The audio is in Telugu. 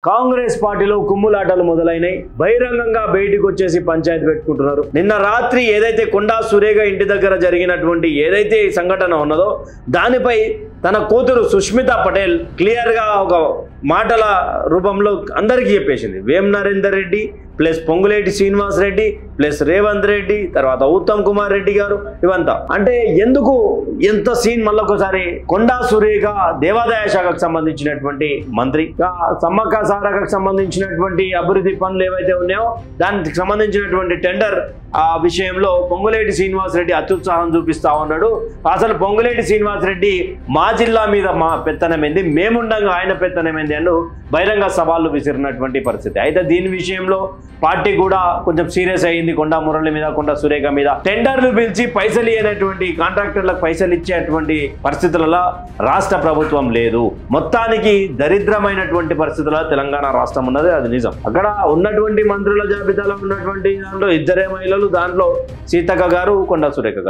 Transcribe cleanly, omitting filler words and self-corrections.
కాంగ్రెస్ పార్టీలో కుమ్ములాటలు మొదలైనాయి. బహిరంగంగా బయటికి వచ్చేసి పంచాయతీ పెట్టుకుంటున్నారు. నిన్న రాత్రి ఏదైతే కొండా సురేఖ ఇంటి దగ్గర జరిగినటువంటి ఏదైతే ఈ సంఘటన ఉన్నదో దానిపై తన కూతురు సుష్మితా పటేల్ క్లియర్గా ఒక మాటల రూపంలో అందరికీ చెప్పేసింది. వేం నరేందర్ రెడ్డి ప్లస్ పొంగులేటి శ్రీనివాస్ రెడ్డి ప్లస్ రేవంత్ రెడ్డి తర్వాత ఉత్తమ్ కుమార్ రెడ్డి గారు ఇవంతా అంటే ఎందుకు ఎంత సీన్ మళ్ళొకసారి కొండా సురేఖ దేవాదాయ శాఖకు సంబంధించినటువంటి మంత్రి, సమ్మక్క సారకకు సంబంధించినటువంటి అభివృద్ధి పనులు ఏవైతే ఉన్నాయో దానికి సంబంధించినటువంటి టెండర్ ఆ విషయంలో పొంగులేటి శ్రీనివాస్ రెడ్డి అత్యుత్సాహం చూపిస్తా ఉన్నాడు. అసలు పొంగులేటి శ్రీనివాస్ రెడ్డి మా జిల్లా మీద మా పెత్తనమైంది, మేముండగా ఆయన పెత్తనమైంది అని బహిరంగ సవాళ్లు విసిరినటువంటి పరిస్థితి. అయితే దీని విషయంలో పార్టీ కూడా కొంచెం సీరియస్ అయింది. కొండా మురళి మీద, కొండా సురేఖ మీద టెండర్లు పిలిచి పైసలు ఇవ్వనటువంటి కాంట్రాక్టర్లకు పైసలు ఇచ్చేటువంటి పరిస్థితులలో రాష్ట్ర ప్రభుత్వం లేదు. మొత్తానికి దరిద్రమైనటువంటి పరిస్థితుల్లో తెలంగాణ రాష్ట్రం ఉన్నది, అది నిజం. అక్కడ ఉన్నటువంటి మంత్రుల జాబితాలో ఉన్నటువంటి దాంట్లో 2 మహిళలు, దాంట్లో సీతక్క గారు, కొండా సురేఖ గారు.